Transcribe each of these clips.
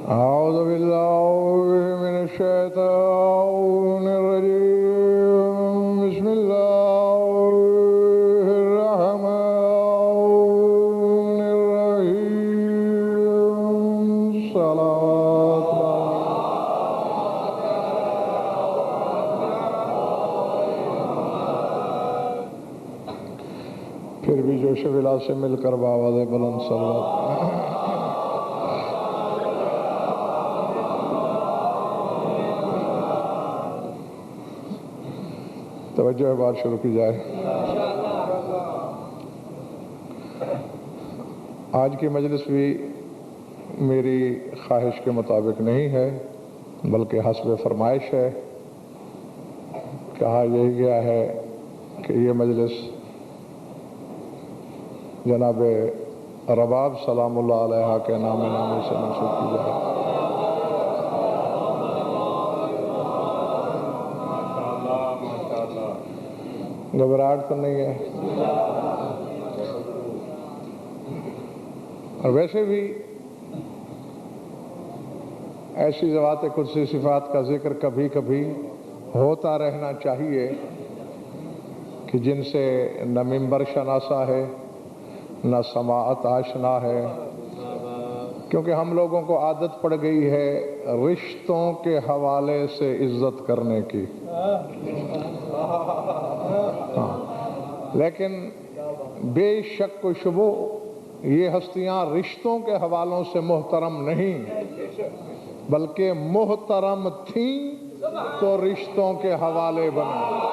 أعوذ بالله من الشيطان الرجيم بسم الله الرحمن الرحيم صلوات پھر بھی جوش و ولا سے مل کر بآواز بلند صلوات توجہ بات شروع کی جائے۔ آج کی مجلس بھی میری خواہش کے مطابق نہیں ہے بلکہ حسب فرمائش ہے۔ کہا یہی گیا ہے کہ یہ مجلس جناب رباب سلام اللہ علیہ کے نام نامی سے منسوب کی جائے۔ گھبراہٹ تو نہیں ہے؟ اور ویسے بھی ایسی ذوات قدسی صفات کا ذکر کبھی کبھی ہوتا رہنا چاہیے کہ جن سے نہ منبر شناسا ہے نہ سماعت آشنا ہے، کیونکہ ہم لوگوں کو عادت پڑ گئی ہے رشتوں کے حوالے سے عزت کرنے کی، لیکن بے شک و شبہ یہ ہستیاں رشتوں کے حوالوں سے محترم نہیں بلکہ محترم تھیں تو رشتوں کے حوالے بنے۔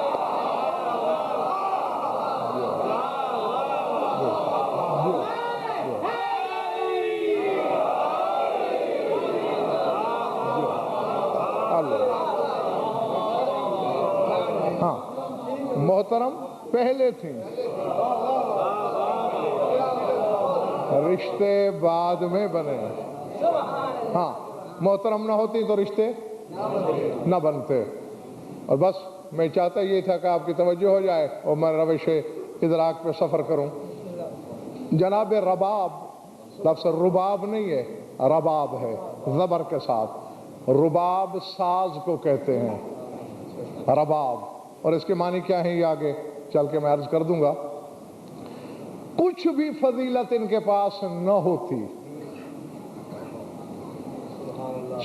ہاں، محترم پہلے تھیں، رشتے بعد میں بنے۔ ہاں، محترم نہ ہوتی تو رشتے نہ بنتے۔ اور بس میں چاہتا یہ تھا کہ آپ کی توجہ ہو جائے اور میں روش ادراک پہ سفر کروں۔ جناب رباب، لفظ رباب نہیں ہے، رباب ہے زبر کے ساتھ۔ رباب ساز کو کہتے ہیں، رباب، اور اس کے معنی کیا ہیں یہ آگے چل کے میں عرض کر دوں گا۔ کچھ بھی فضیلت ان کے پاس نہ ہوتی،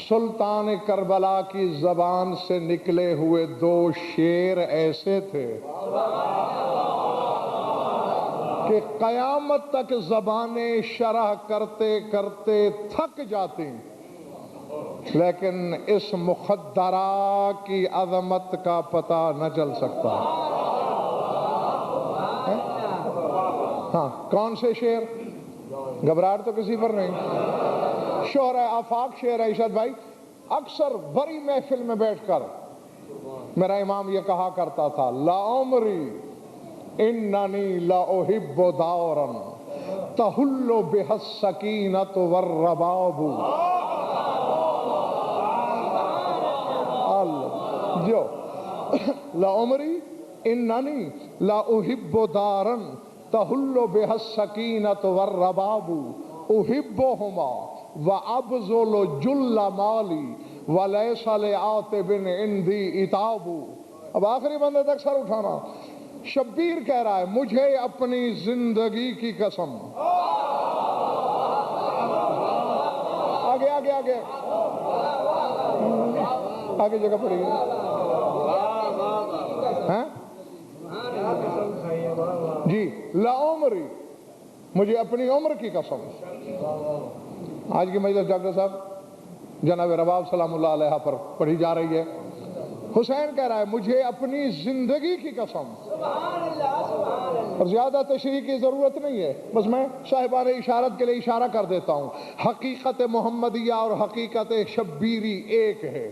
سلطان کربلا کی زبان سے نکلے ہوئے دو شعر ایسے تھے کہ قیامت تک زبانیں شرح کرتے کرتے تھک جاتی، لیکن اس مخدرہ کی عظمت کا پتہ نہ چل سکتا۔ ہاں، کون سے شعر؟ گھبراہٹ تو کسی پر نہیں، شہرہ آفاق شعر ہے عشت بھائی۔ اکثر بڑی محفل میں بیٹھ کر میرا امام یہ کہا کرتا تھا، لعمری اننی لاحب دورا تحل بها السکینۃ والرباب۔ جو لعمری اننی لاحب دارا تحل بها السکینۃ والرباب احبہما وابذل جل مالی ولیس لعاتب عندی عتاب۔ اب آخری بندے تک سر اٹھانا۔ شبیر کہہ رہا ہے، مجھے اپنی زندگی کی قسم، آگے آگے آگے آگے جگہ پڑی گئی، جی، لعمری، مجھے اپنی عمر کی قسم۔ آج کی مجلس ڈاکٹر صاحب جناب رباب سلام اللہ علیہ پر پڑھی جا رہی ہے۔ حسین کہہ رہا ہے، مجھے اپنی زندگی کی قسم، اور زیادہ تشریح کی ضرورت نہیں ہے، بس میں صاحبان اشارت کے لیے اشارہ کر دیتا ہوں۔ حقیقت محمدیہ اور حقیقت شبیری ایک ہے۔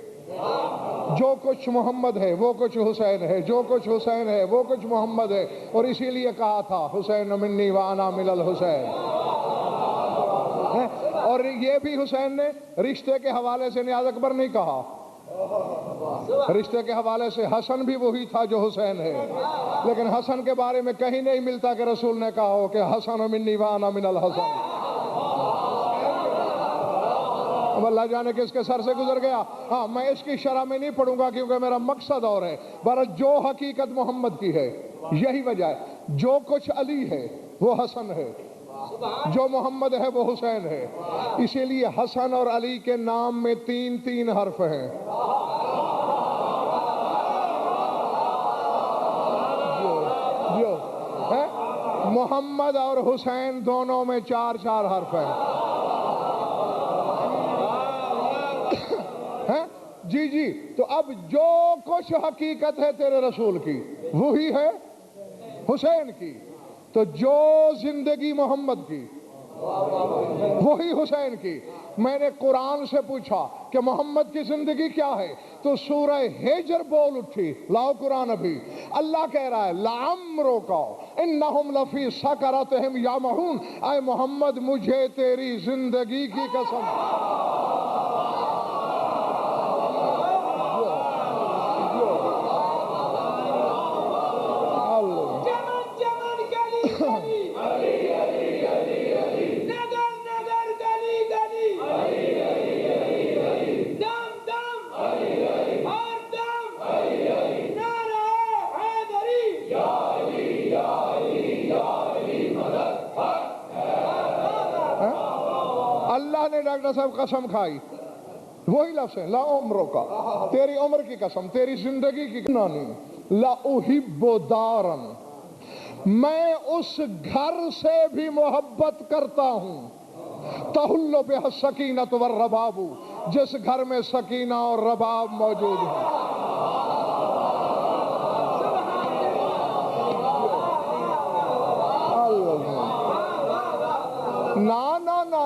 جو کچھ محمد ہے وہ کچھ حسین ہے، جو کچھ حسین ہے وہ کچھ محمد ہے، اور اسی لیے کہا تھا حسین منی وانا من الحسین۔ اور یہ بھی حسین نے رشتے کے حوالے سے نیاز اکبر نہیں کہا، رشتے کے حوالے سے حسن بھی وہی تھا جو حسین ہے، لیکن حسن کے بارے میں کہیں نہیں ملتا کہ رسول نے کہا ہو کہ حسن منی وانا من الحسن۔ اب اللہ جانے کہ اس کے سر سے گزر گیا. ہاں میں اس کی شرح میں نہیں پڑھوں گا کیونکہ میرا مقصد اور ہے. بہرحال جو حقیقت محمد کی ہے یہی وجہ ہے. جو کچھ علی ہے وہ حسن ہے، جو محمد ہے وہ حسین ہے. اسی لیے حسن اور علی کے نام میں 3 حرف ہیں. جو ہے محمد اور حسین دونوں میں 4 حرف ہیں. جی تو اب جو کچھ حقیقت ہے تیرے رسول کی وہی ہے حسین کی. تو جو زندگی محمد کی وہی حسین کی. میں نے قرآن سے پوچھا کہ محمد کی زندگی کیا ہے تو سورہ ہجر بول اٹھی. لاؤ قرآن ابھی. اللہ کہہ رہا ہے لعمرک انہم لفی سکرتہم یعمہون. اے محمد مجھے تیری زندگی کی قسم. اللہ نے ڈاکٹر صاحب قسم کھائی. وہی لفظ ہے لا عمرک، تیری عمر کی قسم، تیری زندگی کی قسم. لا احب دارا، میں اس گھر سے بھی محبت کرتا ہوں. تحل بہ السکینۃ والرباب، جس گھر میں سکینہ اور رباب موجود ہے.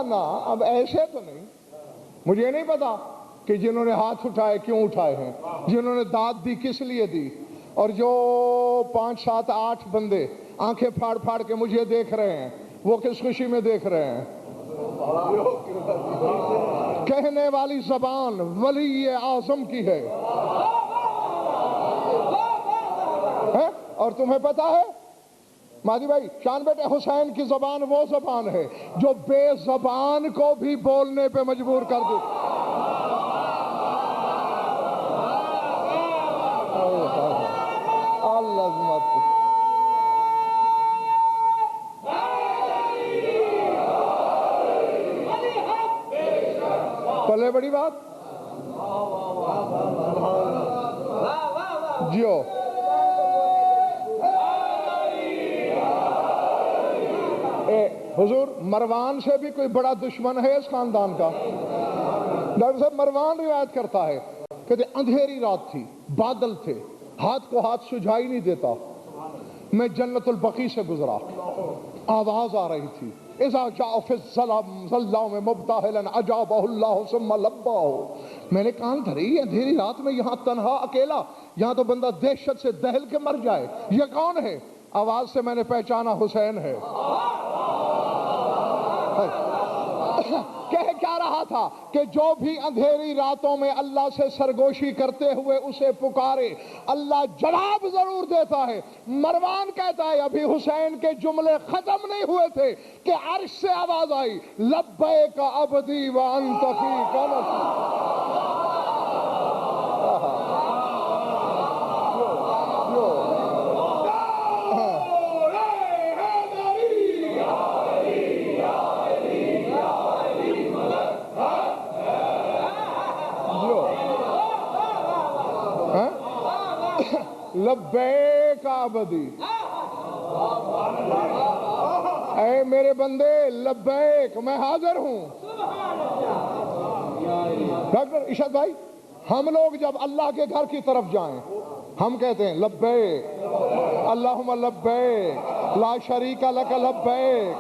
نا اب ایسے تو نہیں. مجھے نہیں پتا کہ جنہوں نے ہاتھ اٹھائے کیوں اٹھائے ہیں، جنہوں نے داد دی کس لیے دی، اور جو 5 7 8 بندے آنکھیں پھاڑ پھاڑ کے مجھے دیکھ رہے ہیں وہ کس خوشی میں دیکھ رہے ہیں. کہنے والی زبان ولی اعظم کی ہے. اور تمہیں پتا ہے مہدی بھائی، شان بیٹے، حسین کی زبان وہ زبان ہے جو بے زبان کو بھی بولنے پہ مجبور کر دے. پلے بڑی بات جیو. حضور مروان سے بھی کوئی بڑا دشمن ہے اس خاندان کا. ڈاکٹر صاحب مروان روایت کرتا ہے کہ اندھیری رات تھی، بادل تھے، ہاتھ کو ہاتھ سجھائی نہیں دیتا. میں جنت البقیع سے گزرا، آواز آ رہی تھی اذا جاء فی الظلام مبتہلا اجابہ اللہ ثم لبہ. میں نے کان دھری، اندھیری رات میں یہاں تنہا اکیلا، یہاں تو بندہ دہشت سے دہل کے مر جائے. یہ کون ہے؟ آواز سے میں نے پہچانا حسین ہے. کہہ کیا رہا تھا کہ جو بھی اندھیری راتوں میں اللہ سے سرگوشی کرتے ہوئے اسے پکارے اللہ جواب ضرور دیتا ہے. مروان کہتا ہے ابھی حسین کے جملے ختم نہیں ہوئے تھے کہ عرش سے آواز آئی لبیک عبدی وانت فیک نصیب. لبیک عبدی، اے میرے بندے لبیک، میں حاضر ہوں. ڈاکٹر ارشاد بھائی، ہم لوگ جب اللہ کے گھر کی طرف جائیں ہم کہتے ہیں لبیک اللہم لبیک لا شریک لک لبیک.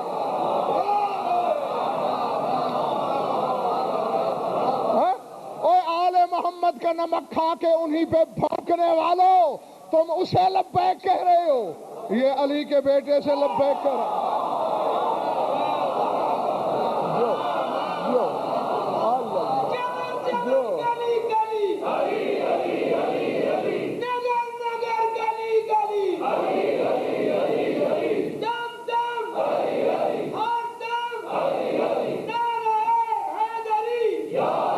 اوے آل محمد کا نمک کھا کے انہی پہ بھونکنے والوں، تم اسے لبیک کہہ رہے ہو، یہ علی کے بیٹے سے لبیک کہہ رہے ہو. یا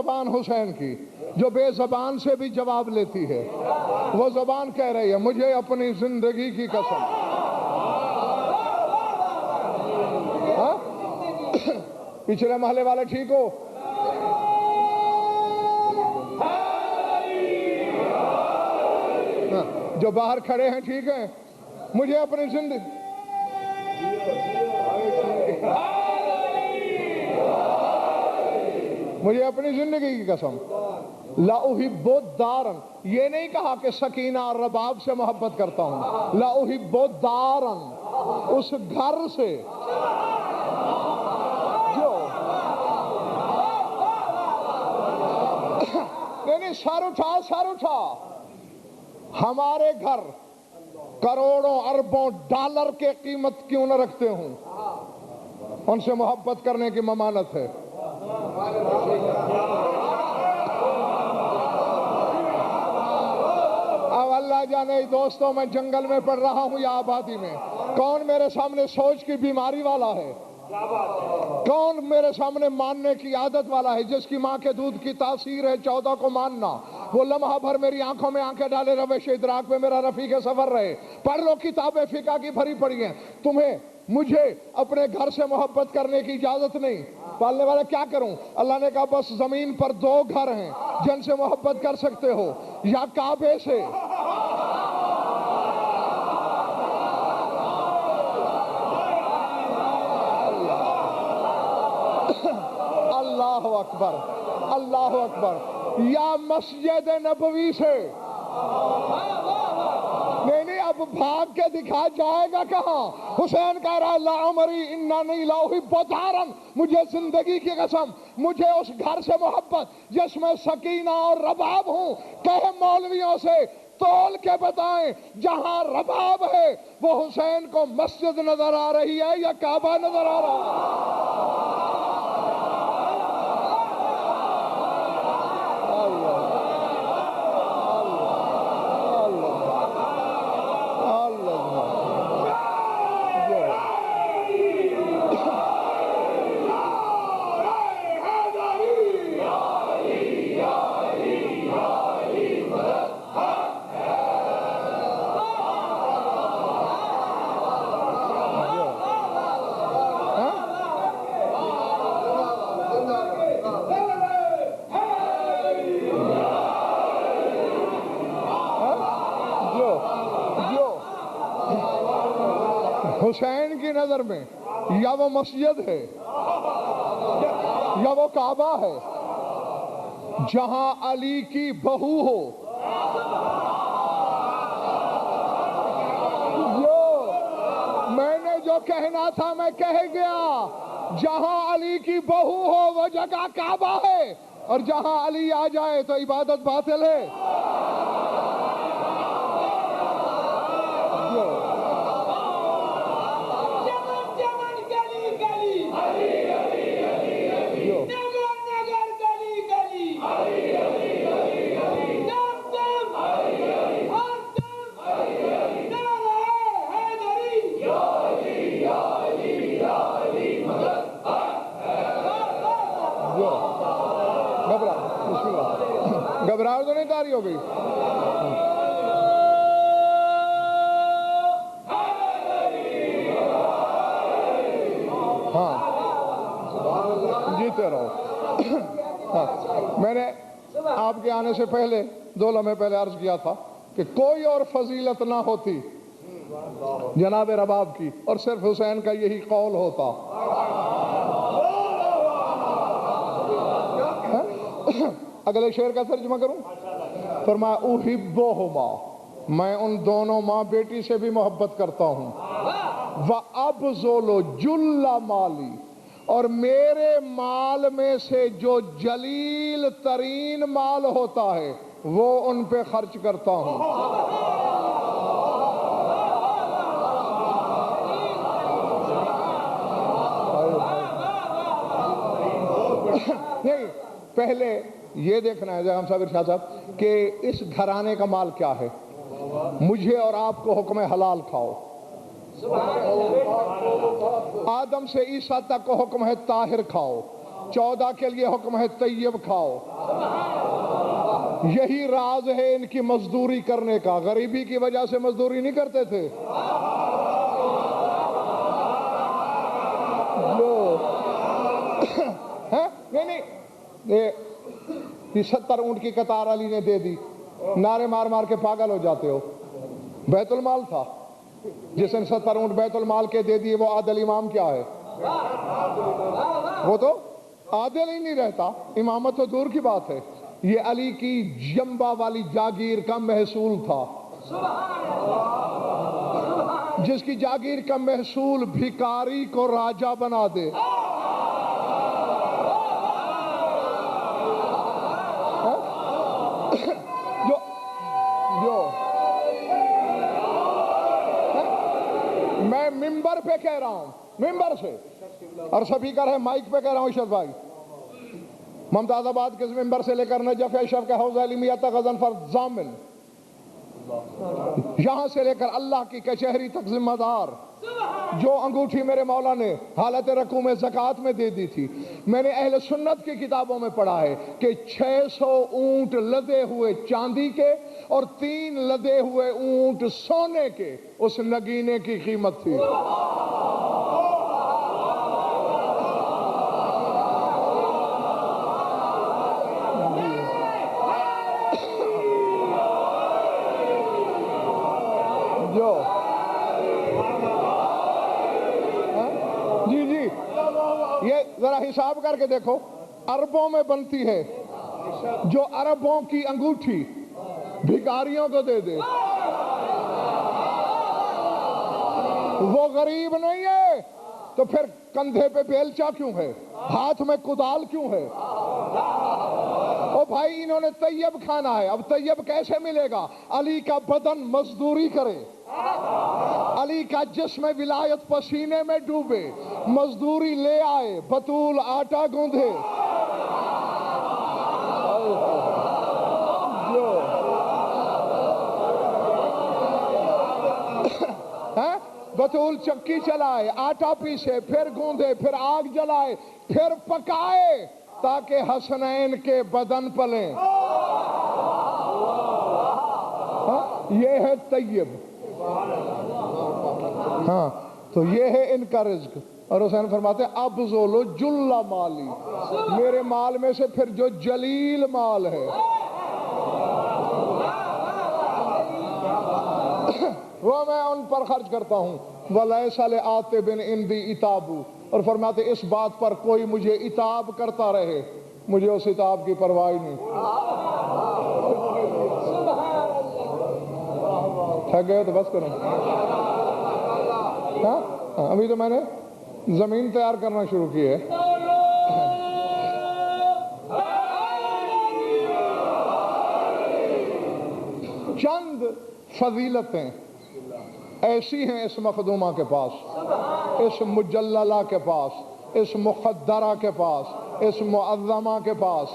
زبان حسین کی جو بے زبان سے بھی جواب لیتی ہے، وہ زبان کہہ رہی ہے مجھے اپنی زندگی کی قسم. ہاں؟ پچھلے محلے والے ٹھیک ہو؟ جو باہر کھڑے ہیں ٹھیک ہیں؟ مجھے اپنی زندگی کی قسم لا احب دارن، یہ نہیں کہا کہ سکینہ اور رباب سے محبت کرتا ہوں، لا احب دارن، اس گھر سے جو نہیں، سر اٹھا، ہمارے گھر کروڑوں اربوں ڈالر کے قیمت کیوں نہ رکھتے ہوں، ان سے محبت کرنے کی ممانت ہے. اب اللہ جانے دوستوں میں جنگل میں پڑ رہا ہوں یا آبادی میں، کون میرے سامنے سوچ کی بیماری والا ہے، کون میرے سامنے ماننے کی عادت والا ہے، جس کی ماں کے دودھ کی تاثیر ہے 14 کو ماننا، وہ لمحہ بھر میری آنکھوں میں آنکھیں ڈالے روش ادراک میں میرا رفیق سفر رہے. پڑھ لو کتابیں فقہ کی بھری پڑی ہیں. تمہیں مجھے اپنے گھر سے محبت کرنے کی اجازت نہیں. پالنے والا کیا کروں؟ اللہ نے کہا بس زمین پر 2 گھر ہیں جن سے محبت کر سکتے ہو، یا کعبے سے اللہ اکبر، اللہ اکبر، یا مسجد نبوی سے. نہیں، اب بھاگ کے دکھا جائے گا کہاں؟ حسین کہہ رہا ہے لا عمری اننی لا احب دارن، مجھے زندگی کی قسم مجھے اس گھر سے محبت جس میں سکینہ اور رباب ہوں. کہ مولویوں سے تول کے بتائیں جہاں رباب ہے وہ حسین کو مسجد نظر آ رہی ہے یا کعبہ نظر آ رہا ہے؟ حسین کی نظر میں یا وہ مسجد ہے یا وہ کعبہ ہے جہاں علی کی بہو ہو. میں نے جو کہنا تھا میں کہہ گیا، جہاں علی کی بہو ہو وہ جگہ کعبہ ہے، اور جہاں علی آ جائے تو عبادت باطل ہے. گھبراہٹ تو نہیں تاری ہو گئی؟ ہاں جیتے رہو. میں نے آپ کے آنے سے پہلے 2 لمحے پہلے عرض کیا تھا کہ کوئی اور فضیلت نہ ہوتی جناب رباب کی اور صرف حسین کا یہی قول ہوتا. اگلے شعر کا ترجمہ کروں؟ فرمایا احبہما، میں ان دونوں ماں بیٹی سے بھی محبت کرتا ہوں. وَأَبْذُلُ جُلَّ مالی، اور میرے مال میں سے جو جلیل ترین مال ہوتا ہے وہ ان پہ خرچ کرتا ہوں. نہیں، پہلے یہ دیکھنا ہے جہاں صاحب ارشاد صاحب کہ اس گھرانے کا مال کیا ہے. مجھے اور آپ کو حکم حلال کھاؤ. آدم سے عیسیٰ تک کو حکم ہے طاہر کھاؤ. 14 کے لیے حکم ہے طیب کھاؤ. یہی راز ہے ان کی مزدوری کرنے کا. غریبی کی وجہ سے مزدوری نہیں کرتے تھے. نہیں یہ 70 اونٹ کی قطار علی نے دے دی. نعرے مار مار کے پاگل ہو جاتے ہو. بیت المال تھا. جس نے 70 اونٹ بیت المال کے دے دیے وہ عادل امام کیا ہے؟ وہ تو عادل ہی نہیں رہتا. امامت تو دور کی بات ہے. یہ علی کی جنبا والی جاگیر کا محصول تھا. جس کی جاگیر کا محصول بھکاری کو راجہ بنا دے. میں ممبر پہ کہہ رہا ہوں, ممبر سے, اور سپیکر ہے مائک پہ کہہ رہا ہوں. اشرف بھائی ممتاز آباد کے ممبر سے لے کر نجف اشرف کے حوضہ علمیہ تک غضنفر ضامن, یہاں سے لے کر اللہ کی کچہری تک ذمہ دار. جو انگوٹھی میرے مولا نے حالت رکوع میں زکوٰۃ میں دے دی تھی, میں نے اہل سنت کی کتابوں میں پڑھا ہے کہ 600 اونٹ لدے ہوئے چاندی کے اور 3 لدے ہوئے اونٹ سونے کے اس نگینے کی قیمت تھی. جی یہ ذرا حساب کر کے دیکھو, اربوں میں بنتی ہے. جو اربوں کی انگوٹھی بھکاریوں کو دے دے وہ غریب نہیں ہے. تو پھر کندھے پہ بیلچا کیوں ہے؟ ہاتھ میں کدال کیوں ہے؟ او بھائی انہوں نے طیب کھانا ہے. اب طیب کیسے ملے گا؟ علی کا بدن مزدوری کرے, علی کا جسم ولایت پسینے میں ڈوبے, مزدوری لے آئے, بطول آٹا گوندھے. بطول چکی چلائے, آٹا پیسے, پھر گوندھے, پھر آگ جلائے, پھر پکائے تاکہ حسنین کے بدن پلیں. یہ ہے طیب. ہاں تو یہ ہے ان کا رزق. اور حسین فرماتے ہیں ابذل جل مالی, میرے مال میں سے پھر جو جلیل مال ہے وہ میں ان پر خرچ کرتا ہوں. وَلَيْسَ لِعَاتِبٍ عِنْدِي عِتَابُ, اور فرماتے اس بات پر کوئی مجھے عتاب کرتا رہے, مجھے اس عتاب کی پرواہ نہیں. تھک گئے تو بس کرو. ہاں ابھی تو میں نے زمین تیار کرنا شروع کی ہے. چند فضیلتیں ایسی ہیں اس مخدومہ کے پاس, اس مجللہ کے پاس, اس مقدرہ کے پاس, اس معظمہ کے پاس,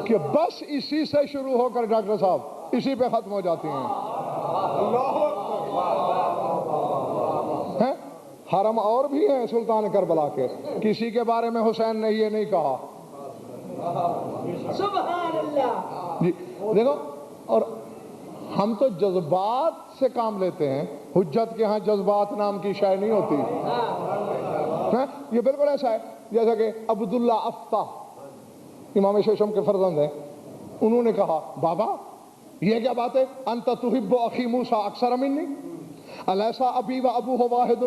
کہ بس اسی سے شروع ہو کر ڈاکٹر صاحب اسی پہ ختم ہو جاتی ہیں. حرم اور بھی ہیں سلطان کربلا کے, کسی کے بارے میں حسین نے یہ نہیں کہا. سبحان اللہ. جی دیکھو, اور ہم تو جذبات سے کام لیتے ہیں, حجت کے ہاں جذبات نام کی شے نہیں ہوتی. یہ بالکل ایسا ہے جیسا کہ عبداللہ افتح امام ششم کے فرزند ہیں, انہوں نے کہا بابا یہ کیا بات ہے, انت تحب اخی موسیٰ اکثر منی, الیسا ابی و ابوہ واحد,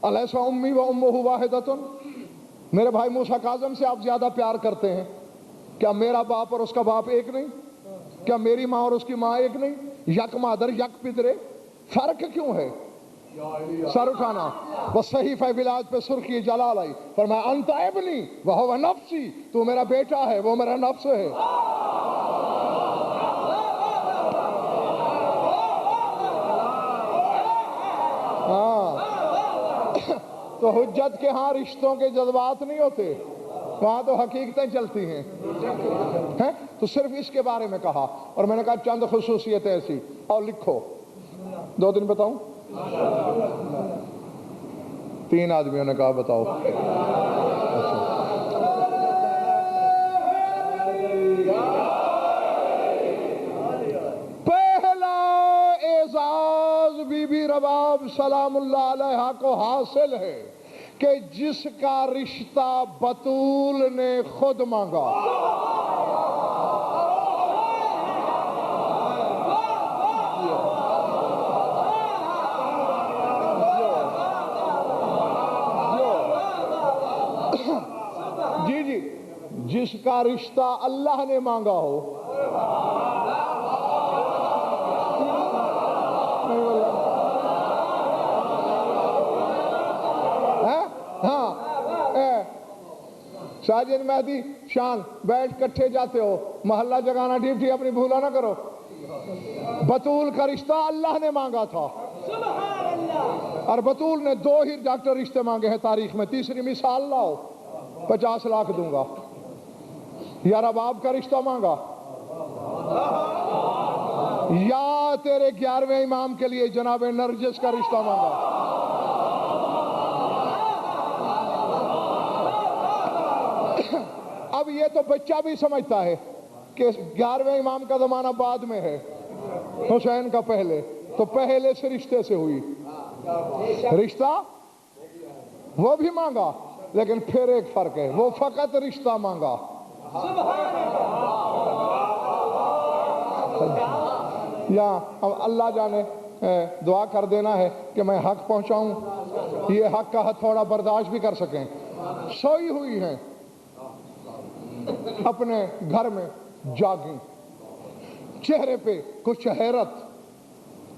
الیسا امی و امہ واحدۃ. میرے بھائی موسیٰ کاظم سے آپ زیادہ پیار کرتے ہیں, کیا میرا باپ اور اس کا باپ ایک نہیں؟ کیا میری ماں اور اس کی ماں ایک نہیں؟ یک مادر یک پدرے, فرق کیوں ہے؟ سر اٹھانا. بس صحیفہ ولایت پہ سرخی جلال آئی, فرمایا انت ابنی وہو نفسی, تو میرا بیٹا ہے وہ میرا نفس ہے. تو حجت کے ہاں رشتوں کے جذبات نہیں ہوتے, وہاں تو حقیقتیں چلتی ہیں. تو صرف اس کے بارے میں کہا, اور میں نے کہا چند خصوصیت ایسی, اور لکھو 2 دن بتاؤں. 3 آدمیوں نے کہا بتاؤ. پہلا اعزاز بی بی رباب سلام اللہ علیہا کو حاصل ہے کہ جس کا رشتہ بطول نے خود مانگا. جی جی، جس کا رشتہ اللہ نے مانگا ہو. ہاں ساجد مہدی شان بیٹھ کٹھے جاتے ہو، محلہ جگانا ڈیوٹی اپنی بھولا نہ کرو. بطول کا رشتہ اللہ نے مانگا تھا، اور بطول نے 2 ہی ڈاکٹر رشتے مانگے ہیں تاریخ میں. تیسری مثال لاؤ، 50 لاکھ دوں گا. یا رباب کا رشتہ مانگا، یا تیرے 11ویں امام کے لیے جناب نرجس کا رشتہ مانگا. اب یہ تو بچہ بھی سمجھتا ہے کہ 11ویں امام کا زمانہ بعد میں ہے، حسین کا پہلے، تو پہلے سے رشتے سے ہوئی. رشتہ وہ بھی مانگا، لیکن پھر ایک فرق ہے، وہ فقط رشتہ مانگا. یا اللہ جانے دعا کر دینا ہے کہ میں حق پہنچاؤں، یہ حق کا ہتھوڑا برداشت بھی کر سکیں. سوئی ہوئی ہیں اپنے گھر میں جاگیں، چہرے پہ کچھ حیرت،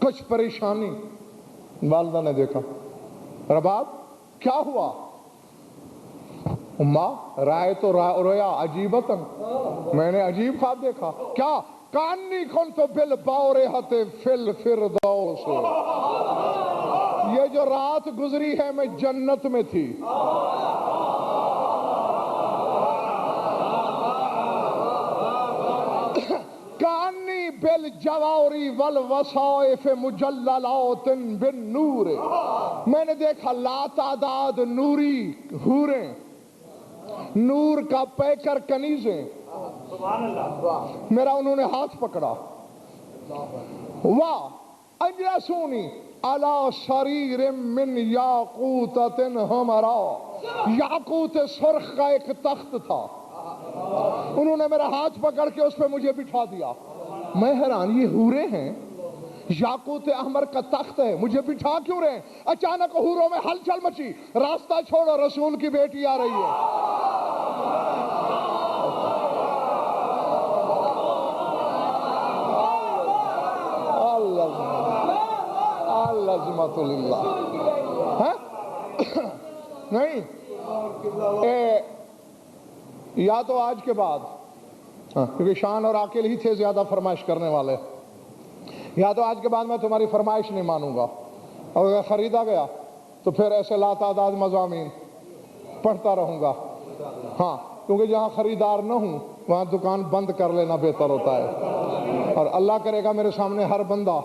کچھ پریشانی. والدہ نے دیکھا، رباب کیا ہوا؟ اماں رائے تو رویا عجیبتاً، میں نے عجیب خواب دیکھا. کیا؟ کانی کنت بالبارحۃ فی الفردوس، یہ جو رات گزری ہے میں جنت میں تھی. کانی بالجواری والوصائف مجللات بالنور، میں نے دیکھا لاتعداد نوری حوریں، نور کا پیکر کنیزیں. میرا انہوں نے ہاتھ پکڑا. واہ اجلسونی علی سریر من یاقوتۃ حمراء، یاقوت سرخ کا ایک تخت تھا. انہوں نے میرا ہاتھ پکڑ کے اس پہ مجھے بٹھا دیا. میں حیران، یہ حوریں ہیں، یاقوت احمر کا تخت ہے، مجھے بٹھا کیوں رہے ہیں؟ اچانک حوروں میں ہلچل مچی، راستہ چھوڑو، رسول کی بیٹی آ رہی ہے. العظمت للہ. نہیں یا تو آج کے بعد، کیونکہ شان اور عاقل ہی تھے زیادہ فرمائش کرنے والے، یا تو آج کے بعد میں تمہاری فرمائش نہیں مانوں گا، اور اگر خریدا گیا تو پھر ایسے لاتعداد مضامین پڑھتا رہوں گا. ہاں کیونکہ جہاں خریدار نہ ہوں وہاں دکان بند کر لینا بہتر ہوتا ہے، اور اللہ کرے گا میرے سامنے ہر بندہ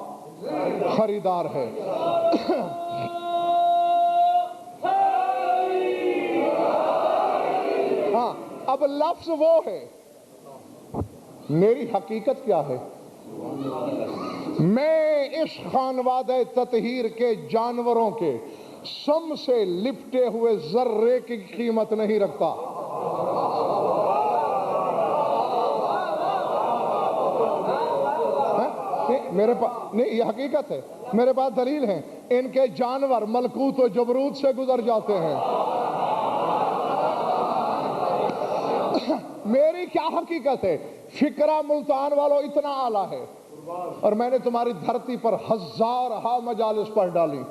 خریدار ہے. ہاں اب لفظ وہ ہے، میری حقیقت کیا ہے؟ میں اس خانوادہ تطہیر کے جانوروں کے سم سے لپٹے ہوئے ذرے کی قیمت نہیں رکھتا. میرے پاس نہیں، یہ حقیقت ہے، میرے پاس دلیل ہیں. ان کے جانور ملکوت و جبروت سے گزر جاتے ہیں. میری کیا حقیقت ہے؟ فکرہ ملتان والوں اتنا اعلیٰ ہے، اور میں نے تمہاری دھرتی پر ہزارہا مجالس پڑھ ڈالی.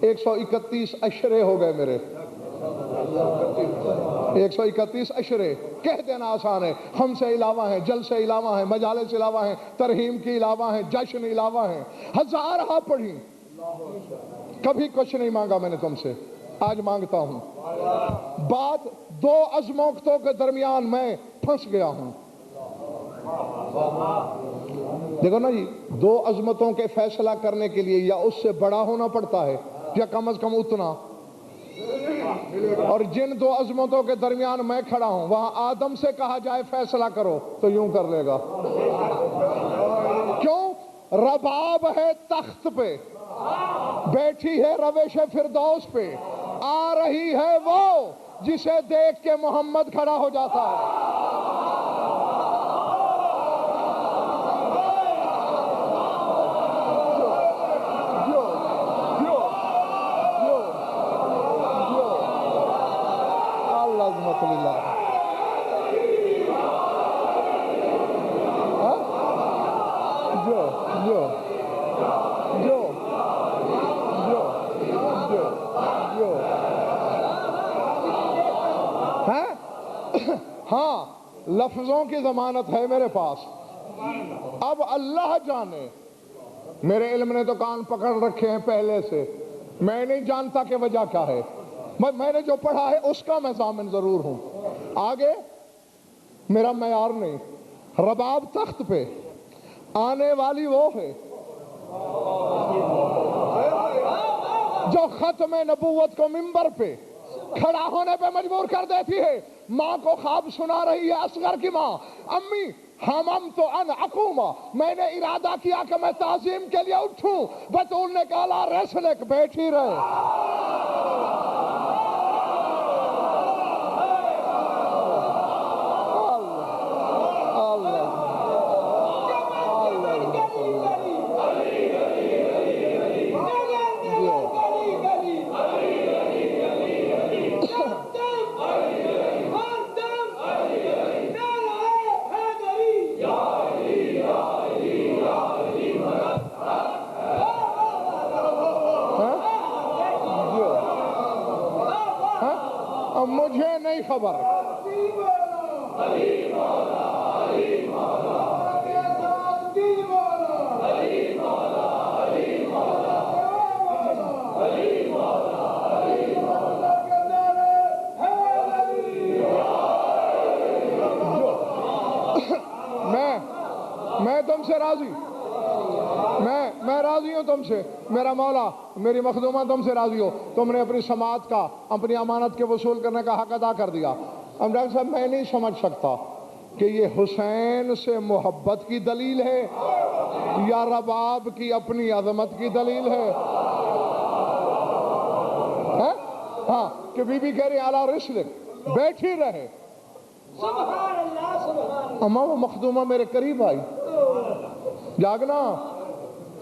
131 اشرے ہو گئے میرے، 131 اشرے. کہہ دینا آسان ہے، ہم سے علاوہ ہیں، جل سے علاوہ ہیں، مجالس علاوہ ہیں، ترہیم کی علاوہ ہیں، جشن علاوہ ہیں. ہزارہا پڑھی، کبھی کچھ نہیں مانگا میں نے تم سے، آج مانگتا ہوں. بات 2 عظمتوں کے درمیان میں پھنس گیا ہوں. دیکھو نا جی، 2 عظمتوں کے فیصلہ کرنے کے لیے یا اس سے بڑا ہونا پڑتا ہے یا کم از کم اتنا. اور جن دو عظمتوں کے درمیان میں کھڑا ہوں، وہاں آدم سے کہا جائے فیصلہ کرو تو یوں کر لے گا۔ کیوں؟ رباب ہے تخت پہ، بیٹھی ہے روش فردوس پہ، آ رہی ہے وہ جسے دیکھ کے محمد کھڑا ہو جاتا ہے۔ ہاں، لفظوں کی ضمانت ہے میرے پاس، اب اللہ جانے، میرے علم نے تو کان پکڑ رکھے ہیں پہلے سے، میں نہیں جانتا کہ وجہ کیا ہے، میں نے جو پڑھا ہے اس کا میں ضامن ضرور ہوں، آگے میرا معیار نہیں۔ رباب تخت پہ، آنے والی وہ ہے جو ختم نبوت کو منبر پہ کھڑا ہونے پہ مجبور کر دیتی ہے۔ ماں کو خواب سنا رہی ہے اصغر کی ماں، امی حممت ان اقوم، میں نے ارادہ کیا کہ میں تعظیم کے لیے اٹھوں، بطول نے کہا لا رسلک، بیٹھی رہے۔ مجھے نہیں خبر، میں تم سے راضی، میں راضی ہوں تم سے، میرا مولا، میری مخدومہ تم سے راضی ہو، تم نے اپنی سماعت کا، اپنی امانت کے وصول کرنے کا حق ادا کر دیا۔ اب ڈاکٹر صاحب میں نہیں سمجھ سکتا کہ یہ حسین سے محبت کی دلیل ہے یا رباب کی اپنی عظمت کی دلیل ہے؟ ہاں کہ بی بی کہہ رہی اعلیٰ رسلک، بیٹھی رہے۔ سبحان اللہ سبحان اللہ۔ اما وہ مخدومہ میرے قریب آئی، جاگنا،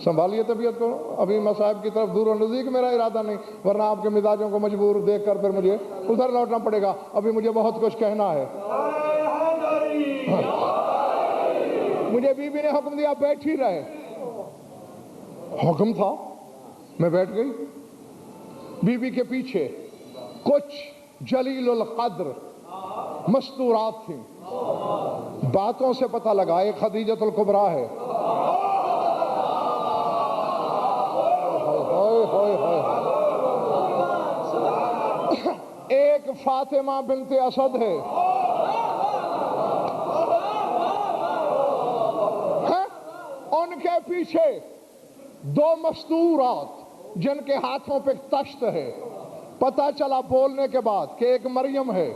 سنبھالیے طبیعت کو، ابھی مصائب کی طرف دور و نزدیک میرا ارادہ نہیں، ورنہ آپ کے مزاجوں کو مجبور دیکھ کر پھر مجھے ادھر لوٹنا پڑے گا، ابھی مجھے بہت کچھ کہنا ہے۔ مجھے بی بی نے حکم دیا بیٹھی رہے، حکم تھا، میں بیٹھ گئی۔ بی بی کے پیچھے کچھ جلیل القدر مستورات تھیں، باتوں سے پتہ لگا ایک خدیجۃ الکبریٰ ہے، ایک فاطمہ بنت اسد ہے، ان کے پیچھے دو مستورات جن کے ہاتھوں پہ تشت ہے، پتہ چلا بولنے کے بعد کہ ایک مریم ہے،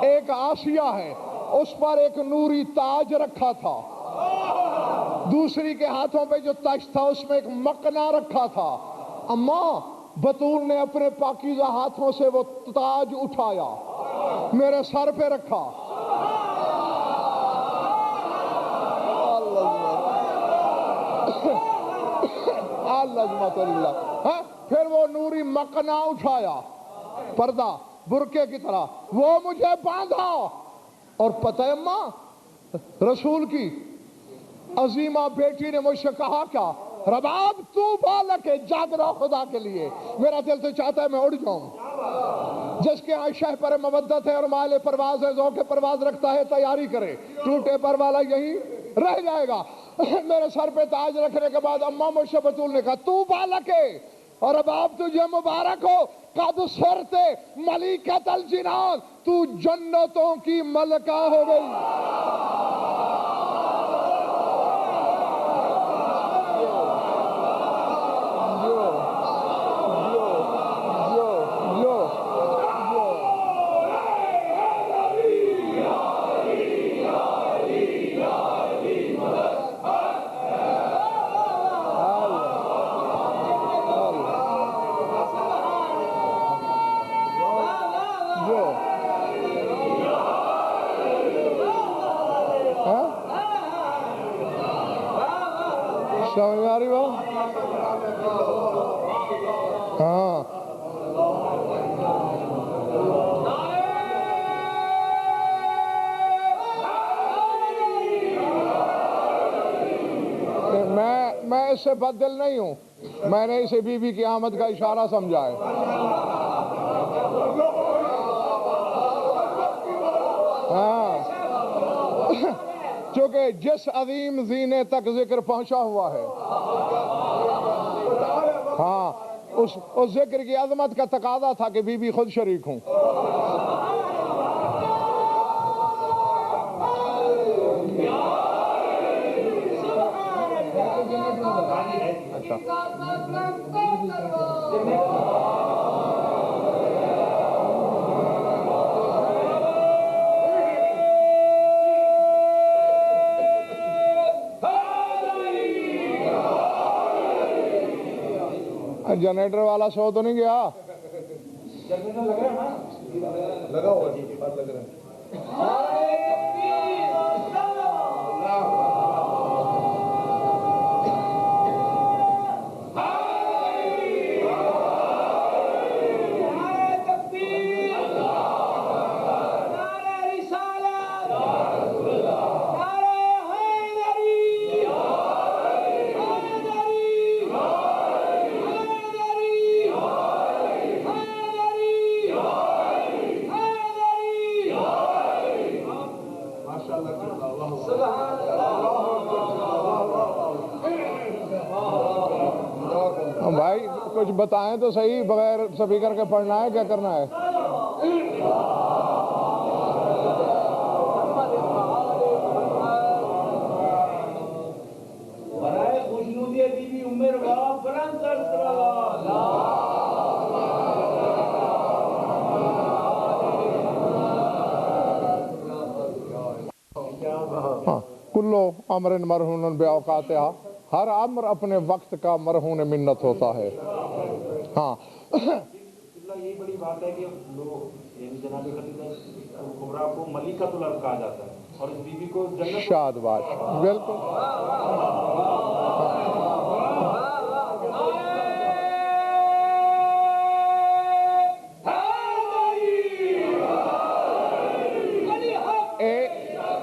ایک آسیہ ہے، اس پر ایک نوری تاج رکھا تھا، دوسری کے ہاتھوں پہ جو تشت تھا اس میں ایک مقنا رکھا تھا۔ اماں بطول نے اپنے پاکیزہ ہاتھوں سے وہ تاج اٹھایا، میرے سر پہ رکھا، پھر وہ نوری مقنا اٹھایا، پردہ برقعے کی طرح، وہ مجھے باندھا، اور پتہ ہے اماں رسول کی عظیمہ بیٹی نے مجھ سے کہا کیا؟ رباب تو بالک ہے، جاگ رہا خدا کے لیے، میرا دل تو چاہتا ہے میں اڑ جاؤں، جس کے یہاں شہ پر مودت ہے اور مائل پرواز ہے، ذوق پرواز رکھتا ہے تیاری کرے، ٹوٹے پر والا یہی رہ جائے گا۔ میرے سر پہ تاج رکھنے کے بعد اماں مجھ سے بطول نے کہا تو بالک ہے، اور رباب تجھے مبارک ہو، قد سرتے ملیکت الجنان، تو جنتوں کی ملکہ ہو گئی۔ سمجھ میں آ رہی بات؟ ہاں میں اس سے بدل نہیں ہوں، میں نے اسے بی بی کی آمد کا اشارہ سمجھا ہے۔ ہاں چونکہ جس عظیم زینے تک ذکر پہنچا ہوا ہے، ہاں اس ذکر کی عظمت کا تقاضا تھا کہ بی بی خود شریک ہوں۔ جنریٹر والا سو تو نہیں گیا؟ لگا ہوا جی بات لگ رہا ہے۔ بھائی کچھ بتائیں تو صحیح، بغیر سپیکر کے پڑھنا ہے کیا کرنا ہے؟ برائے خوشنودی بی بی عمر واہ فرانس کلو امر مرہون باوقاتہا، ہر امر اپنے وقت کا مرہون منت ہوتا ہے۔ ہاں یہی بڑی بات ہے کہ لوگ یعنی جناب خدیجہ کبریٰ کو ملکۃ الارض کہا جاتا ہے اور اس بی بی کو جنت شاد باش، بالکل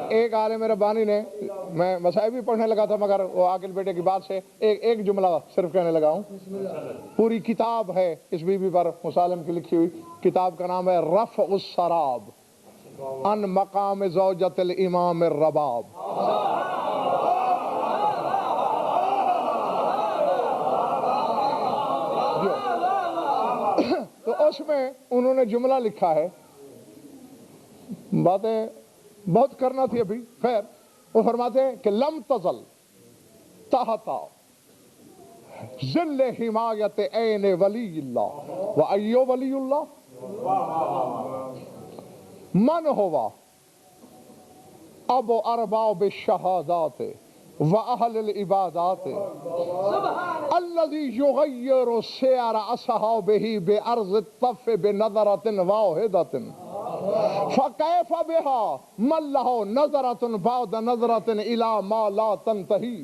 ایک عالم ربانی نے، میں مسائل بھی پڑھنے لگا تھا مگر وہ عاقل بیٹے کی بات سے ایک جملہ صرف کہنے لگا ہوں۔ پوری کتاب ہے اس بی بی پر مسالم کی لکھی ہوئی، کتاب کا نام ہے رفع السراب ان مقام زوجۃ الامام الرباب۔ تو اس میں انہوں نے جملہ لکھا ہے، باتیں بہت کرنا تھی ابھی، خیر وہ فرماتے ہیں کہ لم تزل تحت ظل حمایت عین ولی اللہ و ایو ولی اللہ من ہوا ابو ارباب الشہادات و اہل العبادات الذی یغیر سیر اصحابہ بارض الطف بنظرۃ واحدۃ فکیف بہا من لہ نظرۃ بعد نظرۃ الی ما لا تنتہی۔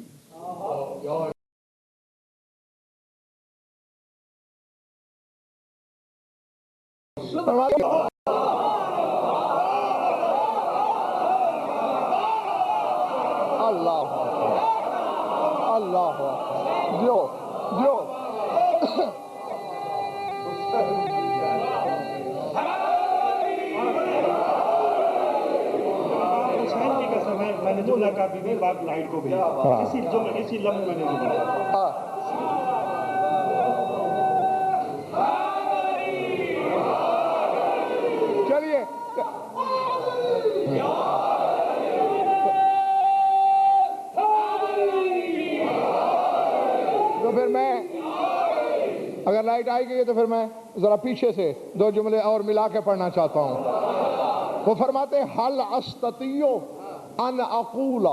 اللہ اللہ جو میں نے جملہ کا بی بی پاک لائٹ کو بھیجا، اسی لفظ میں نے بولا۔ چلیے تو پھر میں، اگر لائٹ آئی گئی ہے تو پھر میں ذرا پیچھے سے دو جملے اور ملا کے پڑھنا چاہتا ہوں۔ وہ فرماتے ہیں حل استطیع ان اقول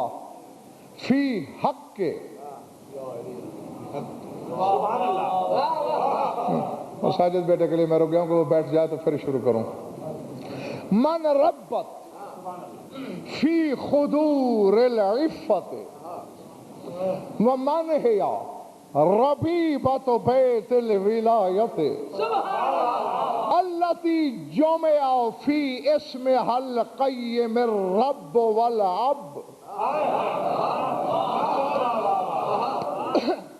فی حق کے، ساجد بیٹے کے لیے میں رک گیا ہوں کہ وہ بیٹھ جائے تو پھر شروع کروں۔ من ربت فی خدور العفت ومن هي ربيبة بيت الولاية التي جمع في اسمها القيم الرب والعب.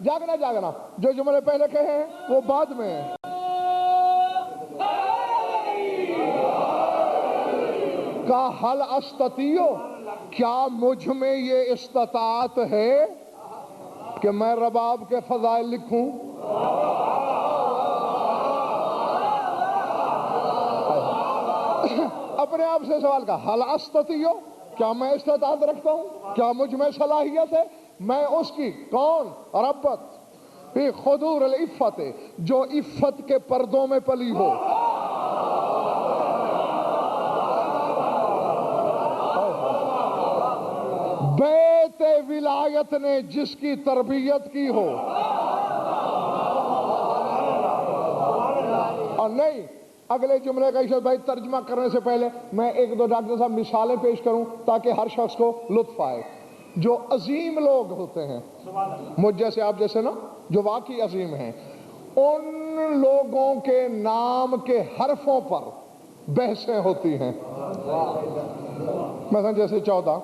جاگنا جاگنا، جو جملے پہلے کہے ہیں وہ بعد میں. کا حل استطیع، کیا مجھ میں یہ استطاعت ہے کہ میں رباب کے فضائل لکھوں؟ اپنے آپ سے سوال کا حل استطیع، کیا میں استطاعت رکھتا ہوں؟ کیا مجھ میں صلاحیت ہے؟ میں اس کی کون؟ ربت فی خدور العفت، جو عفت کے پردوں میں پلی ہو. بیت ولایت نے جس کی تربیت کی ہو. اور نہیں، اگلے جملے کا ایشور بھائی ترجمہ کرنے سے پہلے میں ایک دو ڈاکٹر صاحب مثالیں پیش کروں تاکہ ہر شخص کو لطف آئے. جو عظیم لوگ ہوتے ہیں مجھ جیسے آپ جیسے نا، جو واقعی عظیم ہیں، ان لوگوں کے نام کے حرفوں پر بحثیں ہوتی ہیں. مثلا جیسے 14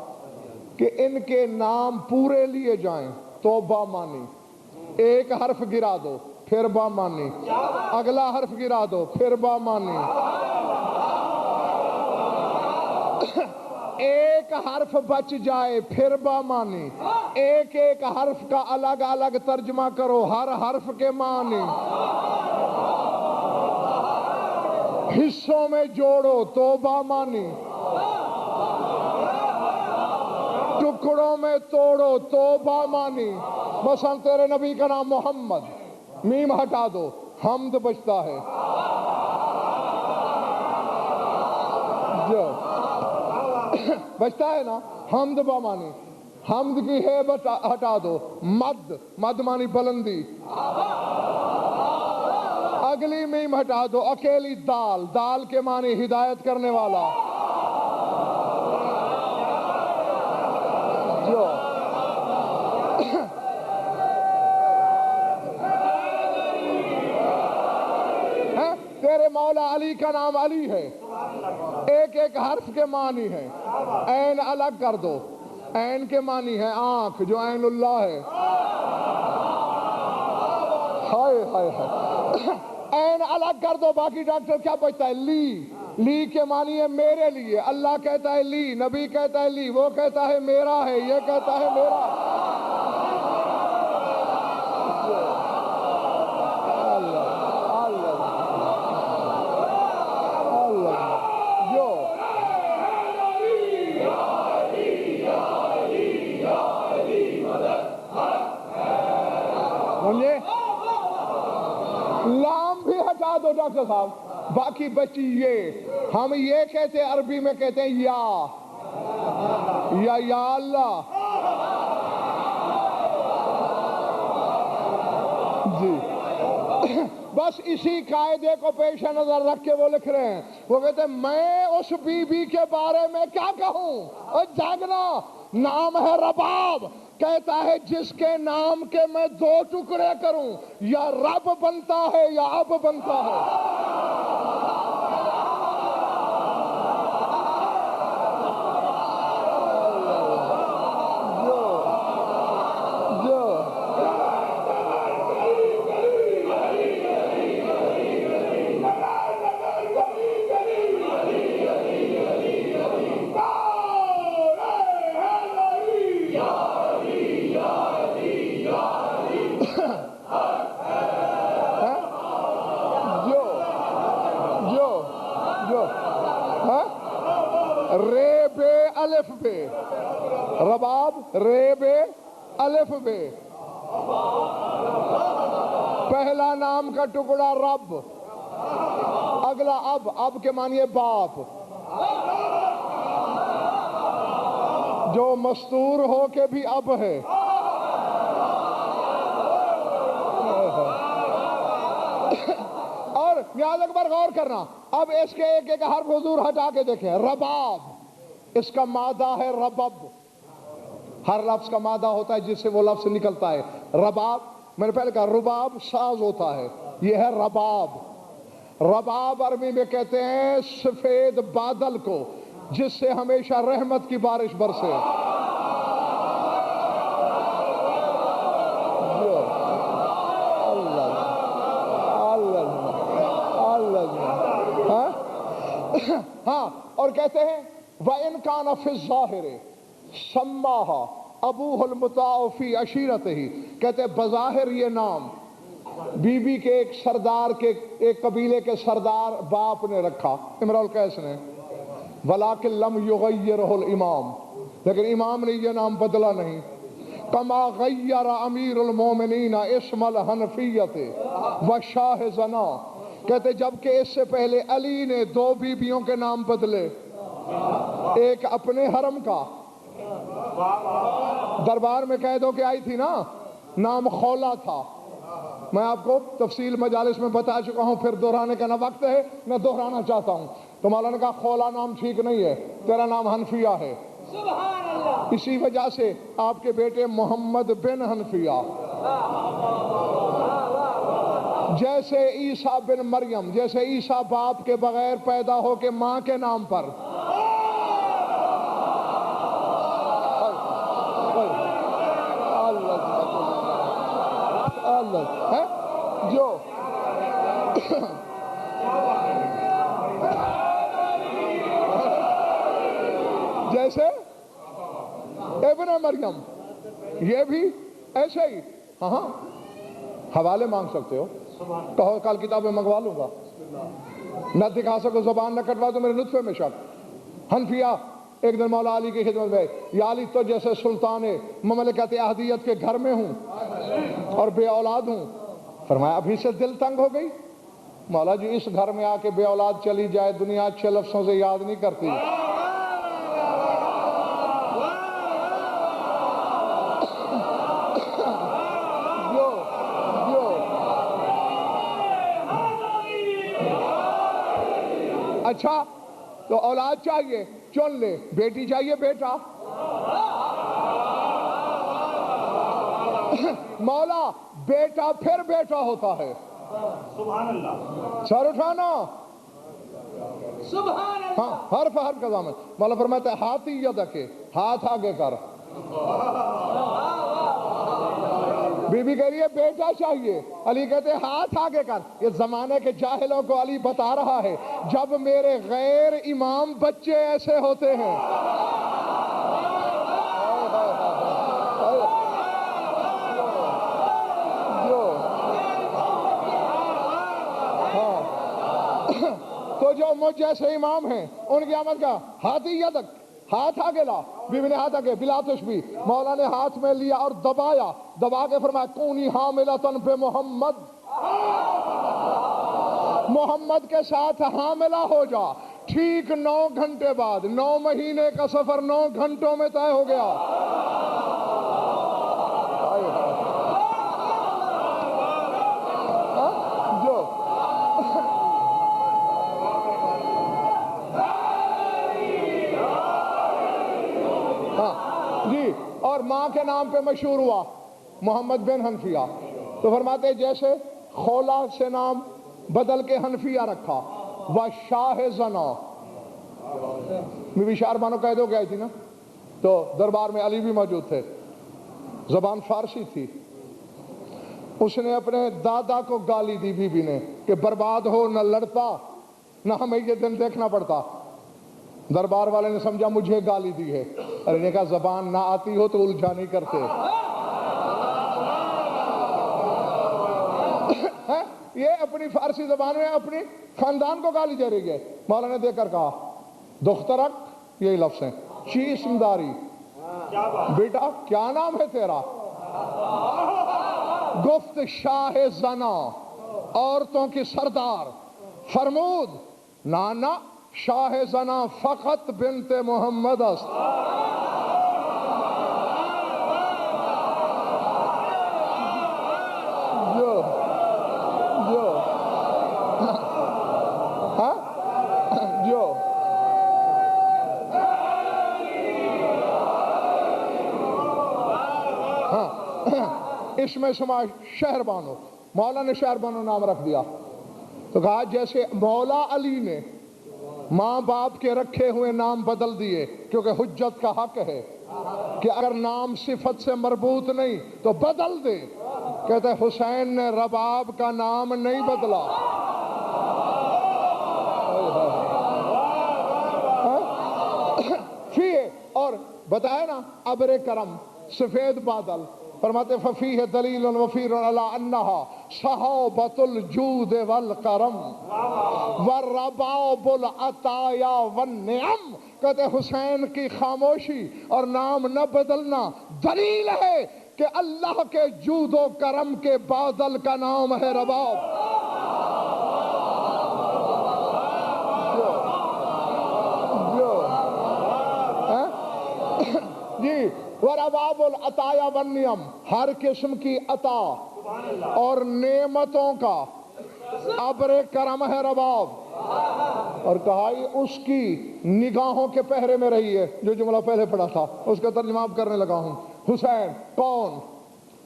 کہ ان کے نام پورے لیے جائیں تو با مانی، ایک حرف گرا دو پھر با مانی، اگلا حرف گرا دو پھر با مانی، ایک حرف بچ جائے پھر با مانی، ایک ایک حرف کا الگ الگ ترجمہ کرو، ہر حرف کے معنی، حصوں میں جوڑو تو با مانی، ٹکڑوں میں توڑو تو با مانی. مثلا تیرے نبی کا نام محمد، میم ہٹا دو حمد بچتا ہے. جو بچتا ہے نا حمد با مانی، حمد کی ہے ہٹا دو، مد، مد مانی بلندی، اگلی میم ہٹا دو، اکیلی دال، دال کے معنی ہدایت کرنے والا. جو تیرے مولا علی کا نام علی ہے، ایک ایک حرف کے معنی ہے. عین الگ کر دو، عین کے معنی ہے آنکھ جو عین اللہ ہے. ہائے ہائے ہائے، عین الگ کر دو، باقی ڈاکٹر کیا بچتا ہے؟ لی، لی کے معنی ہے میرے لیے. اللہ کہتا ہے لی، نبی کہتا ہے لی، وہ کہتا ہے میرا ہے، یہ کہتا ہے میرا. لام بھی ہٹا دو ڈاکٹر صاحب، باقی بچی یہ. ہم یہ کہتے ہیں، عربی میں کہتے ہیں یا اللہ. جی بس اسی قاعدے کو پیش نظر رکھ کے وہ لکھ رہے ہیں. وہ کہتے ہیں میں اس بی بی کے بارے میں کیا کہوں؟ اور جاگنا، نام ہے رباب، کہتا ہے جس کے نام کے میں دو ٹکڑے کروں، یا رب بنتا ہے یا اب بنتا ہے. رے بے الف بے، رباب رے بے الف بے. پہلا نام کا ٹکڑا رب، اگلا اب، اب کے معنی ہے باپ، جو مستور ہو کے بھی اب ہے. اور نیاز اکبر غور کرنا، اب اس کے ایک ایک حرف حضور ہٹا کے دیکھیں. رباب، اس کا مادہ ہے ربب، ہر لفظ کا مادہ ہوتا ہے جس سے وہ لفظ نکلتا ہے. رباب، میں نے پہلے کہا رباب ساز ہوتا ہے، یہ ہے رباب. رباب عربی میں کہتے ہیں سفید بادل کو جس سے ہمیشہ رحمت کی بارش برسے. ہاں، اور کہتے ہیں وَإِنْ كَانَ فِي الظَّاهِرِ سَمَّاهَا أَبُوهُ الْمُطَاعُ فِي عَشِيرَتِهِ، کہتے ہیں بظاہر یہ نام بی بی کے ایک سردار کے، ایک قبیلے کے سردار باپ نے رکھا، امرؤ القیس نے، وَلَكِنْ لَمْ يُغَيِّرْهُ الْإِمَامُ، لیکن امام نے یہ نام بدلا نہیں. كَمَا غَيَّرَ أَمِيرُ الْمُؤْمِنِينَ اسْمَ الْحَنَفِيَّةِ وَشَاهِ زَنَا، کہتے جبکہ اس سے پہلے علی نے 2 بیویوں کے نام بدلے، ایک اپنے حرم کا، دربار میں قید ہو کے آئی تھی نا، نام خولا تھا. میں آپ کو تفصیل مجالس میں بتا چکا ہوں، پھر دہرانے کا نہ وقت ہے نہ دہرانا چاہتا ہوں. تو مولا نے کہا خولا نام ٹھیک نہیں ہے، تیرا نام حنفیہ ہے. سبحان اللہ. اسی وجہ سے آپ کے بیٹے محمد بن حنفیہ، جیسے عیسیٰ بن مریم، جیسے عیسیٰ باپ کے بغیر پیدا ہو کے ماں کے نام پر، جو جیسے ابن مریم، یہ بھی ایسے ہی. ہاں، حوالے مانگ سکتے ہو، کہو کل کتابیں منگوا لوں گا. نہ دکھا سکو زبان نہ کٹوا تو میرے نطفے میں شک. حنفیہ ایک دن مولا علی کی خدمت میں، یا علی تو جیسے سلطان مملکت احدیت کے گھر میں ہوں اور بے اولاد ہوں. فرمایا ابھی سے دل تنگ ہو گئی؟ مولا جی اس گھر میں آ کے بے اولاد چلی جائے دنیا اچھے لفظوں سے یاد نہیں کرتی. اچھا تو اولاد چاہیے چن لے، بیٹی چاہیے بیٹا. مولا بیٹا پھر بیٹا ہوتا ہے. سبحان اللہ. سر اٹھانا. سبحان اللہ. ہاں، حرف حرف کا ضامن. مولا فرماتا ہے ہاتھ ہی یاد رکھے، ہاتھ آگے کر. بی بی کہہ رہی ہے بیٹا چاہیے، علی کہتے ہیں ہاتھ آگے کر. یہ زمانے کے جاہلوں کو علی بتا رہا ہے جب میرے غیر امام بچے ایسے ہوتے ہیں. تو جو مجھ جیسے امام ہیں ان کی آمد کا ہاتھ ہی یدک، ہاتھ آگے لا. بی بی نے ہاتھ آگے، بلا تشبیہ. مولا نے ہاتھ میں لیا اور دبایا، دبا کے فرمایا کونی حاملۃ بے محمد، محمد کے ساتھ حاملہ ہو جا. ٹھیک 9 گھنٹے بعد، 9 مہینے کا سفر 9 گھنٹوں میں طے ہو گیا. جی، اور ماں کے نام پہ مشہور ہوا محمد بن حنفیہ. تو فرماتے ہیں جیسے خولا سے نام بدل کے حنفیہ رکھا، وشاہ زنا. بی بی شار بانو قید ہو گئی تھی نا، تو دربار میں علی بھی موجود تھے، زبان فارسی تھی. اس نے اپنے دادا کو گالی دی بی بی نے کہ برباد ہو، نہ لڑتا نہ ہمیں یہ دن دیکھنا پڑتا. دربار والے نے سمجھا مجھے گالی دی ہے. ارے نے کہا زبان نہ آتی ہو تو الجھا نہیں کرتے. یہ اپنی فارسی زبان میں اپنی خاندان کو گالی دے رہی ہے. مولا نے دیکھ کر کہا دخترک، یہی لفظ ہیں، چیسم داری، بیٹا کیا نام ہے تیرا؟ گفت شاہ زنا، عورتوں کی سردار. فرمود نانا شاہ زنا فقط بنت محمد است. اس میں شما شہر بانو، مولا نے شہر بانو نام رکھ دیا۔ تو کہا جیسے مولا علی نے ماں باپ کے رکھے ہوئے نام بدل دیے، کیونکہ حجت کا حق ہے کہ اگر نام صفت سے مربوط نہیں تو بدل دے، کہتے ہیں حسین نے رباب کا نام نہیں بدلا۔ اور بتایا نا ابر کرم سفید بادل، فرماتے ففیہ دلیل وفیر علی انہا صحابۃ الجود والکرم والرباب العطایا والنعم۔ کہتے حسین کی خاموشی اور نام نہ بدلنا دلیل ہے کہ اللہ کے جود و کرم کے بادل کا نام ہے رباب۔ جی ورباب العطایا والنعم، ہر قسم کی عطا اور نعمتوں کا ابر کرم ہے رباب۔ اور کہا یہ اس کی نگاہوں کے پہرے میں رہی ہے، جو جملہ پہلے پڑھا تھا اس کا ترجمہ اب کرنے لگا ہوں۔ حسین کون؟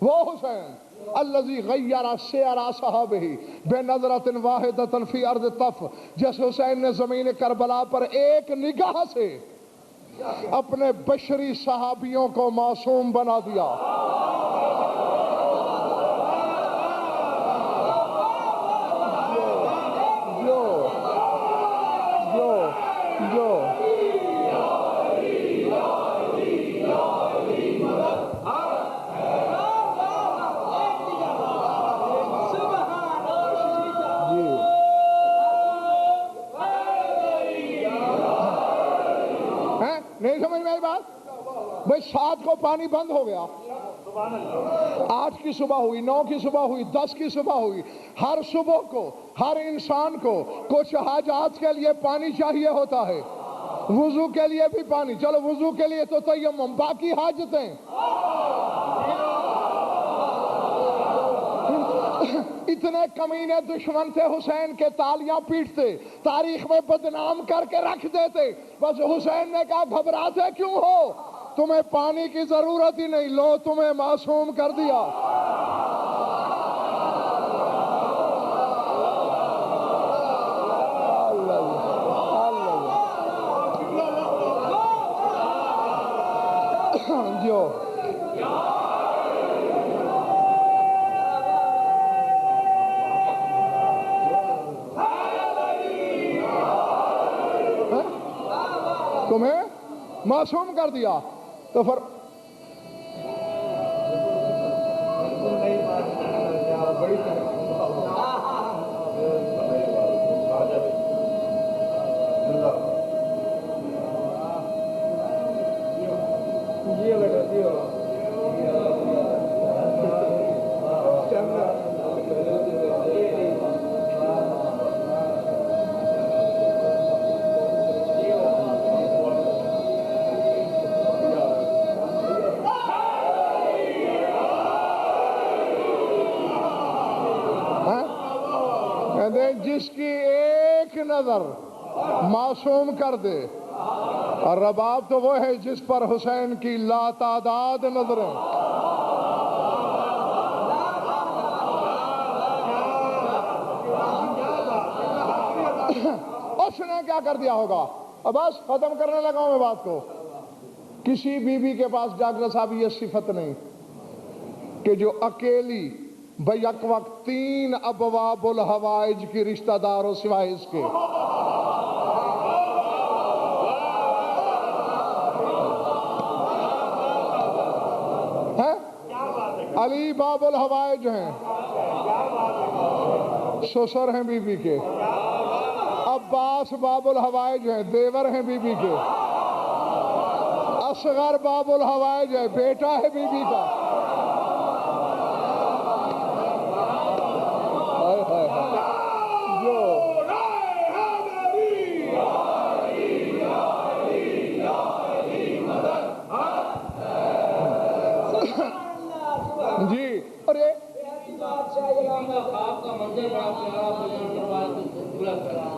وہ حسین الذی غیر سیر صحابہ بنظرۃ واحدۃ فی ارض طف، جس حسین نے زمین کربلا پر ایک نگاہ سے اپنے بشری صحابیوں کو معصوم بنا دیا۔ نہیں سمجھ میں آئی بات؟ بھئی 7 کو پانی بند ہو گیا، 8 کی صبح ہوئی، 9 کی صبح ہوئی، 10 کی صبح ہوئی، ہر صبح کو ہر انسان کو کچھ حاجات کے لیے پانی چاہیے ہوتا ہے، وضو کے لیے بھی پانی، چلو وضو کے لیے تو تیمم، باقی حاجتیں اتنے کمینے دشمن تھے حسین کے، تالیاں پیٹتے، تاریخ میں بدنام کر کے رکھ دیتے، بس حسین نے کہا گھبراتے کیوں ہو، تمہیں پانی کی ضرورت ہی نہیں، لو تمہیں معصوم کر دیا۔ جو تمہیں معصوم کر دیا، تو پھر جس کی ایک نظر معصوم کر دے، اور رباب تو وہ ہے جس پر حسین کی لاتعداد نظریں۔ اس نے کیا کر دیا ہوگا؟ اب بس ختم کرنے لگا ہوں میں بات کو۔ کسی بی بی کے پاس جاگرہ صاحب یہ صفت نہیں کہ جو اکیلی بیک وقت 3 ابواب الحوائج کی رشتہ دار ہو سوائے اس کے۔ علی باب الحوائج ہیں، سسر ہیں بی بی کے، عباس باب الحوائج ہیں، دیور ہیں بی بی کے، اصغر باب الحوائج ہے، بیٹا ہے بی بی کا۔ جی اور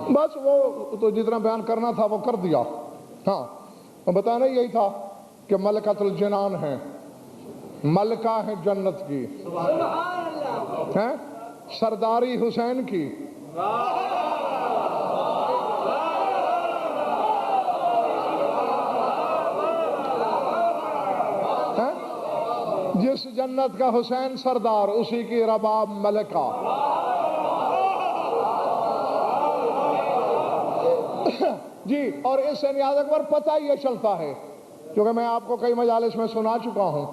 بس وہ تو جتنا بیان کرنا تھا وہ کر دیا۔ ہاں بتانا یہی تھا کہ ملکۃ الجنان ہیں، ملکہ ہیں جنت کی، سبحان اللہ، ہیں سرداری حسین کی، ہیں جس جنت کا حسین سردار اسی کی رباب ملکہ۔ جی، اور اس سے نیاز اکبر پتہ یہ چلتا ہے، کیونکہ میں آپ کو کئی مجالس میں سنا چکا ہوں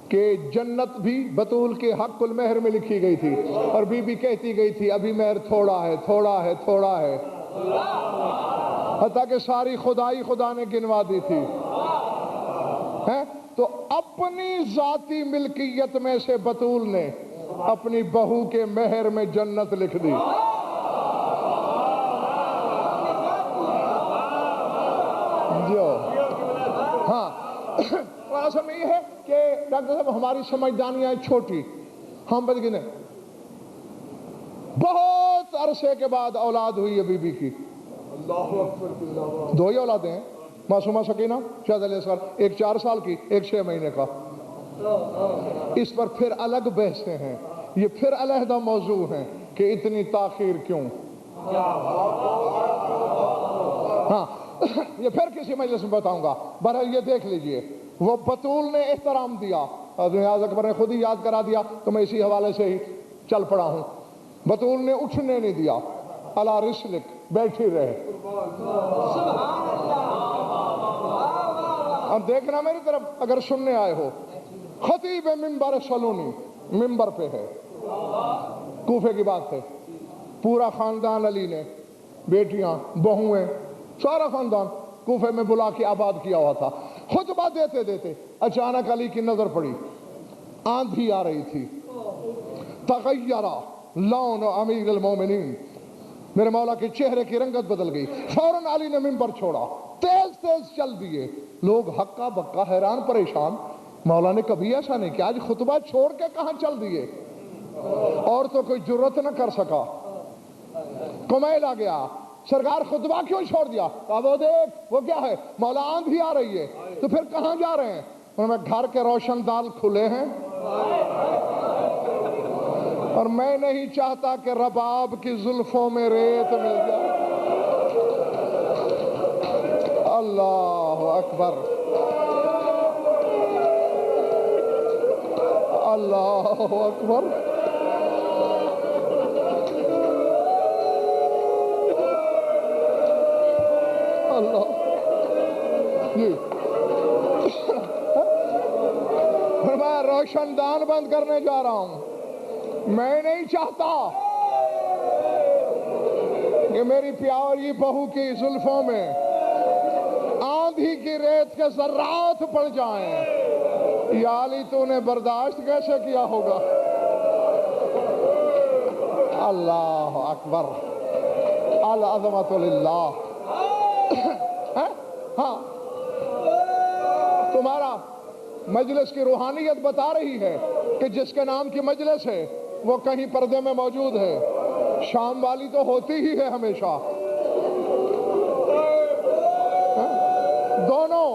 کہ جنت بھی بطول کے حق المہر میں لکھی گئی تھی، اور بی بی کہتی گئی تھی ابھی مہر تھوڑا ہے، تھوڑا ہے، تھوڑا ہے، حتیٰ کہ ساری خدائی خدا نے گنوا دی تھی، ہیں تو اپنی ذاتی ملکیت میں سے بطول نے اپنی بہو کے مہر میں جنت لکھ دی۔ جو ہاں اصل میں یہ ہے کہ ڈاکٹر صاحب ہماری سمجھدانیاں چھوٹی، ہم بد گنے بہت عرصے کے بعد اولاد ہوئی ہے بی بی کی، دو ہی اولادیں ہیں، معصومہ سکینہ شاہد علیہ السلام، ایک 4 سال کی، ایک 6 مہینے کا۔ اس پر پھر الگ بحثیں ہیں، یہ پھر علیحدہ موضوع ہیں کہ اتنی تاخیر کیوں۔ ہاں یہ پھر کسی مجلس میں بتاؤں گا۔ بہرحال یہ دیکھ لیجئے، وہ بطول نے احترام دیا، نیاز اکبر نے خود ہی یاد کرا دیا تو میں اسی حوالے سے ہی چل پڑا ہوں۔ بطول نے اٹھنے نہیں دیا، علی رسلک، بیٹھی رہے۔ اب دیکھنا میری طرف اگر سننے آئے ہو، خطیب منبر سلونی منبر پہ ہے، کوفے کی بات ہے، پورا خاندان علی نے، بیٹیاں، بہویں، سارا خاندان کوفے میں بلا کے آباد کیا ہوا تھا۔ خطبہ دیتے دیتے اچانک علی کی نظر پڑی، آندھی آ رہی تھی، تغیر لون امیر المومنین، میرے مولا کے چہرے کی رنگت بدل گئی۔ فوراً علی نے منبر چھوڑا، تیز تیز چل دیے، لوگ ہکا بکا حیران پریشان، مولا نے کبھی ایسا نہیں کیا، آج خطبہ چھوڑ کے کہاں چل دیے؟ اور تو کوئی جرت نہ کر سکا، کمیل آ گیا، سرکار خطبہ کیوں چھوڑ دیا؟ کہا وہ دیکھ، وہ کیا ہے؟ مولا آندھی آ رہی ہے، تو پھر کہاں جا رہے ہیں؟ انہوں نے گھر کے روشن دان کھلے ہیں، اور میں نہیں چاہتا کہ رباب کی زلفوں میں ریت مل جائے۔ اللہ اکبر، اللہ اکبر، اللہ جی میں روشن دان بند کرنے جا رہا ہوں۔ میں نہیں چاہتا کہ میری پیاری بہو کی زلفوں میں آندھی کی ریت کے ذرات پڑ جائیں۔ یا علی تو نے برداشت کیسے کیا ہوگا؟ اللہ اکبر، العظمت للہ۔ ہاں تمہارا مجلس کی روحانیت بتا رہی ہے کہ جس کے نام کی مجلس ہے وہ کہیں پردے میں موجود ہے، شام والی تو ہوتی ہی ہے ہمیشہ۔ دونوں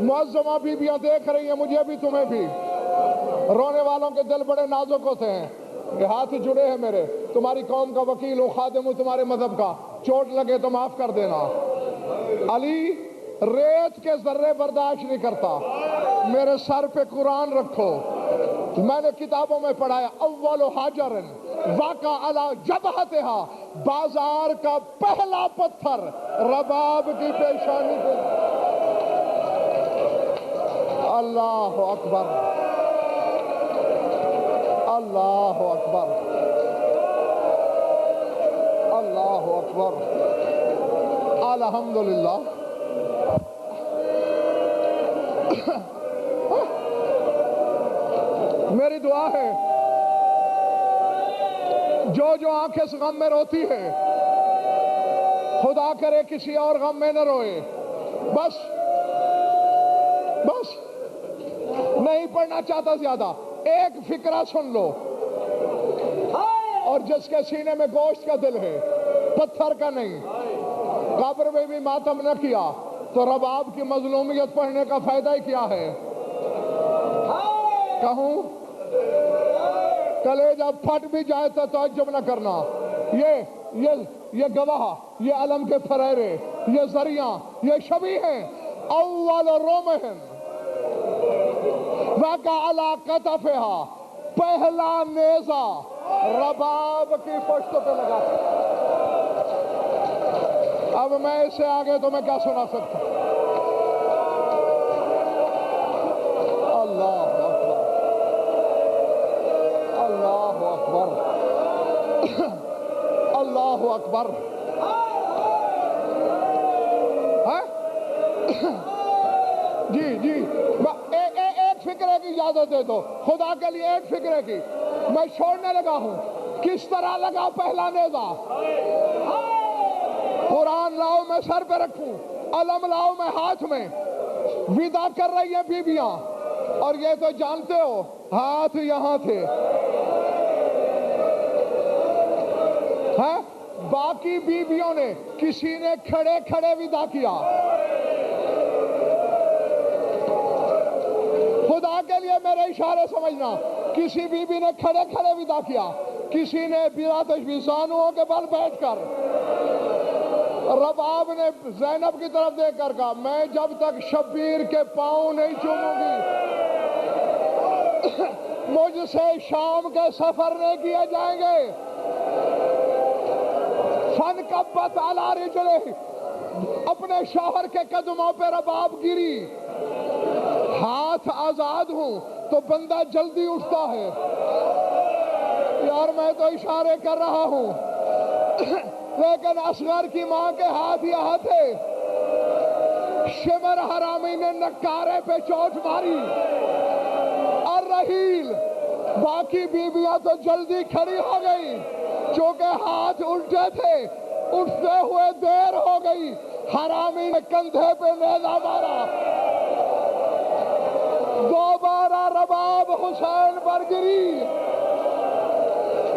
معظمہ بیویاں دیکھ رہی ہیں، مجھے بھی تمہیں بھی، رونے والوں کے دل بڑے نازک ہوتے ہیں، یہ ہاتھ جڑے ہیں میرے، تمہاری قوم کا وکیل ہوں، خادم ہوں تمہارے مذہب کا، چوٹ لگے تو معاف کر دینا۔ علی ریت کے ذرے برداشت نہیں کرتا، میرے سر پہ قرآن رکھو، میں نے کتابوں میں پڑھا ہے، اول حجر واقع علی جبہتہا، بازار کا پہلا پتھر رباب کی پیشانی پہ۔ اللہ اکبر، اللہ اکبر، اللہ اکبر، الحمدللہ۔ میری دعا ہے جو آنکھ اس غم میں روتی ہے، خدا کرے کسی اور غم میں نہ روئے۔ بس نہیں پڑھنا چاہتا زیادہ، ایک فقرہ سن لو، اور جس کے سینے میں گوشت کا دل ہے، پتھر کا نہیں، قبر میں بھی ماتم نہ کیا تو رباب کی مظلومیت پڑھنے کا فائدہ ہی کیا ہے؟ کہوں کلیجہ پھٹ بھی جائے تو تعجب نہ کرنا. یہ گواہ، یہ علم کے فریرے، یہ ذریعہ، یہ شبیہ ہیں. اول رومہم وقع علی کتفہا، پہلا نیزہ رباب کی پشت پہ لگا. اب میں اس سے آگے تو میں کیا سنا سکتا ہوں؟ اللہ اکبر، اللہ اکبر، اللہ اکبر. جی ایک فکرے کی اجازت دے دو خدا کے لیے، ایک فکرے کی. میں چھوڑنے لگا ہوں. کس طرح لگا پہلا نیزہ؟ قرآن لاؤ میں سر پہ رکھوں، علم لاؤ میں ہاتھ میں. ودا کر رہی ہیں بیویاں، اور یہ تو جانتے ہو ہاتھ یہاں تھے. باقی بیویوں نے کسی نے کھڑے کھڑے ودا کیا. خدا کے لیے میرے اشارے سمجھنا. کسی بیوی نے کھڑے کھڑے ودا کیا، کسی نے بلا تشبیہ زانوؤں کے بل بیٹھ کر. رباب نے زینب کی طرف دیکھ کر کہا میں جب تک شبیر کے پاؤں نہیں چوموں گی مجھ سے شام کے سفر نہیں کیے جائیں گے. فن کبت علی رجلہ، اپنے شوہر کے قدموں پہ رباب گری. ہاتھ آزاد ہوں تو بندہ جلدی اٹھتا ہے. یار میں تو اشارے کر رہا ہوں، لیکن اصغر کی ماں کے ہاتھ یہاں تھے. شمر حرامی نے نکارے پہ چوٹ ماری اور رحیل. باقی بیویاں تو جلدی کھڑی ہو گئی، چونکہ ہاتھ الٹے تھے، اٹھتے ہوئے دیر ہو گئی. حرامی نے کندھے پہ نیزہ مارا. دوبارہ رباب حسین پر گری.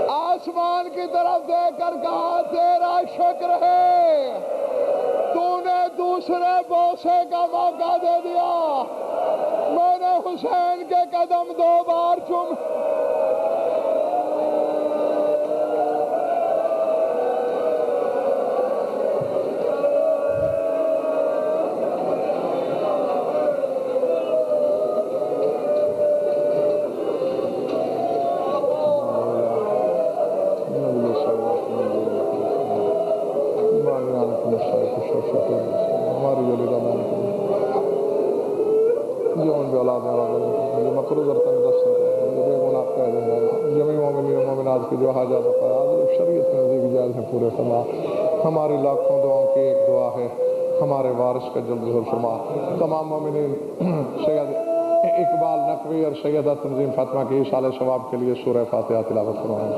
آسمان کی طرف دیکھ کر کہا تیرا شکر ہے تو نے دوسرے بوسے کا موقع دے دیا. میں نے حسین کے قدم 2 بار چوم. جو حاجات شریعت میں نزدیک جائز ہیں پورے فرما. ہماری لاکھوں دعاؤں کی ایک دعا ہے، ہمارے وارث کا جلد ظہور فرما. تمام مومنین سید اقبال نقوی اور سیدہ تنظیم فاطمہ کی ایصال ثواب کے لیے سورہ فاتحہ تلاوت فرمائیں.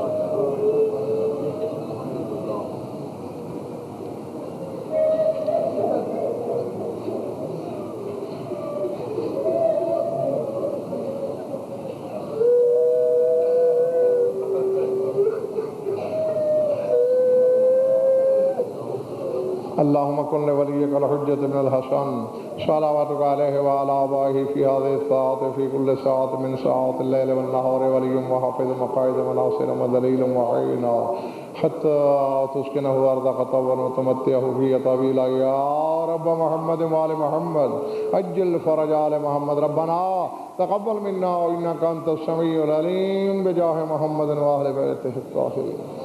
اللهم كن لوليك الحجة بن الحسن صلواتك عليه وعلى آبائه في هذه الساعة في كل ساعة من ساعات الليل والنهار ولي وحافظ مقاعد وناصر ودليل وعينا حتى تسكنه أرضك طوعا وتمتعه فيه طويلا. يا رب محمد وآل محمد عجل فرج آل محمد. ربنا تقبل منا وإنك أنت السميع العليم بجاه محمد وآل بيته الطاهرين.